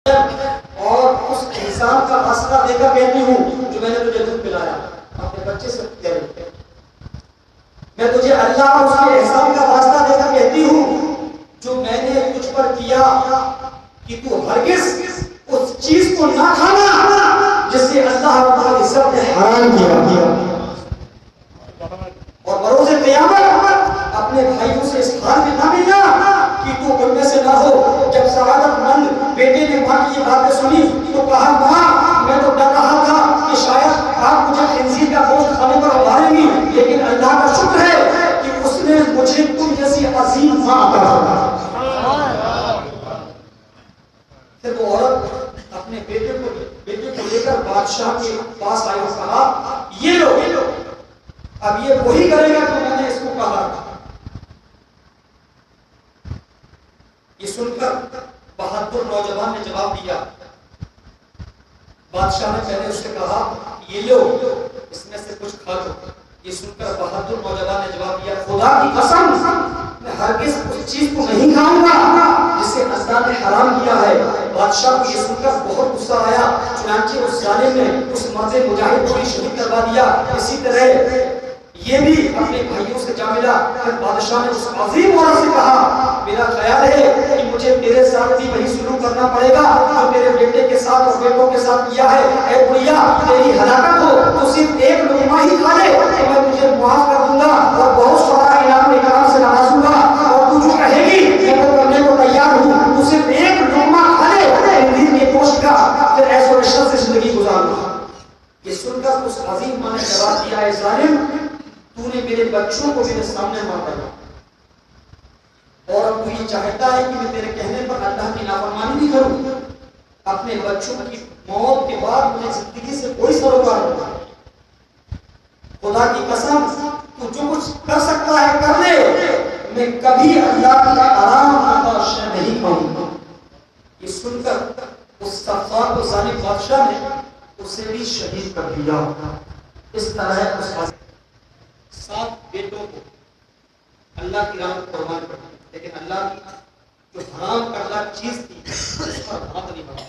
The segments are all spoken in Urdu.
اور اس احسان کا واسطہ دے کر کہتی ہوں جو میں نے تجھے دودھ پلایا اپنے بچے سے کہہ رہی ہے، میں تجھے اللہ اور اس کے احسان کا واسطہ دے کر کہتی ہوں جو میں نے تجھ پر کیا کہ تو ہرگز اس چیز کو نہ کھانا جس سے اللہ رب العزت نے حرام کیا، اور بروز قیامت اپنے بھائیوں سے اس حال میں نہ ملنا کہ تو ان میں سے نہ ہو۔ جب سعادت مند بیٹے نے ماں کی یہ باتیں سنی تو کہا ماں میں تو ڈر رہا تھا کہ شاید آپ مجھے خنزیر کا گوشت کھانے پر ابھاریں گی، لیکن اللہ کا شکر ہے کہ اس نے مجھے تم جیسی عظیم ماں عطا فرمائی۔ پھر وہ عورت اپنے بیٹے کو لے کر بادشاہ کے پاس آئی اور کہا یہ لو اب یہ وہی کرے گا تو میں نے اس کو کہا۔ یہ سن کر بہادر نوجوان نے جواب دیا، بادشاہ نے پہلے اس سے کہا یہ لو اس میں سے کچھ کھا لو۔ یہ سن کر بہادر نوجوان نے جواب دیا خدا کی قسم میں ہرگز اس چیز کو نہیں کھاؤں گا جسے اللہ نے حرام کیا ہے۔ بادشاہ کو یہ سن کر بہت غصہ آیا، چنانچہ اس ظالم نے اس مرد مجاہد کو بھی شہید کروا دیا۔ اسی طرح یہ بھی اپنے بھائیوں سے جا ملا۔ پھر بادشاہ نے اس عظیم عورت سے کہا میرا خیال ہے کہ مجھے تیرے ساتھ بھی وہی سلوک کرنا پڑے گا جو تیرے بیٹے کے ساتھ اور بیٹوں کے ساتھ کیا ہے۔ اے بڑھیا تیری ہلاکت ہو تو صرف ایک لقمہ ہی کھا لے تو میں تجھے معاف کر دوں گا اور بہت سارا انعام و اکرام سے نوازوں گا، اور تو جو کہے گی میں وہ کرنے کو تیار ہوں۔ تو صرف ایک لقمہ کھا لے خنزیر کے گوشت کا، پھر ایسے و عشرت سے زندگی گزار لو۔ یہ سن کر اس عظیم ماں نے جواب دیا اے ظالم تو نے میرے بچوں کو میرے سامنے مار دیا اور تو یہ چاہتا ہے کہ میں تیرے کہنے پر اللہ کی نافرمانی بھی کروں۔ اپنے بچوں کی موت کے بعد مجھے زندگی سے کوئی سروکار نہیں۔ خدا کی قسم تو جو کچھ کر سکتا ہے کر لے، میں کبھی اللہ کی حرام آتا شے نہیں کھاؤں گا۔ یہ سن کر اس سفار کو ظالم بادشاہ نے اسے بھی شہید کر دیا۔ اس طرح اس 7 بیٹوں کو اللہ کی راہ میں قربان کر دیا، لیکن اللہ کی جو حرام کردہ چیز تھی اس پر ہاتھ نہیں بڑھا،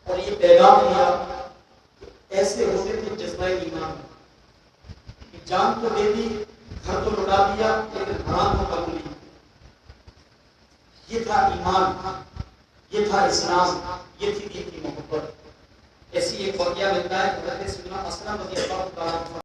اور یہ پیغام دیا ایسے ہوتے تھے جذبہ ایمان کہ جان تو دے دی، گھر تو لوٹا دیا، لیکن حرام کو قبول نہیں۔ یہ تھا ایمان، یہ تھا اسلام، یہ تھی دین کی محبت۔ ایسی ایک واقعہ ملتا ہے حضرت سیدنا اسلم رضی اللہ عنہ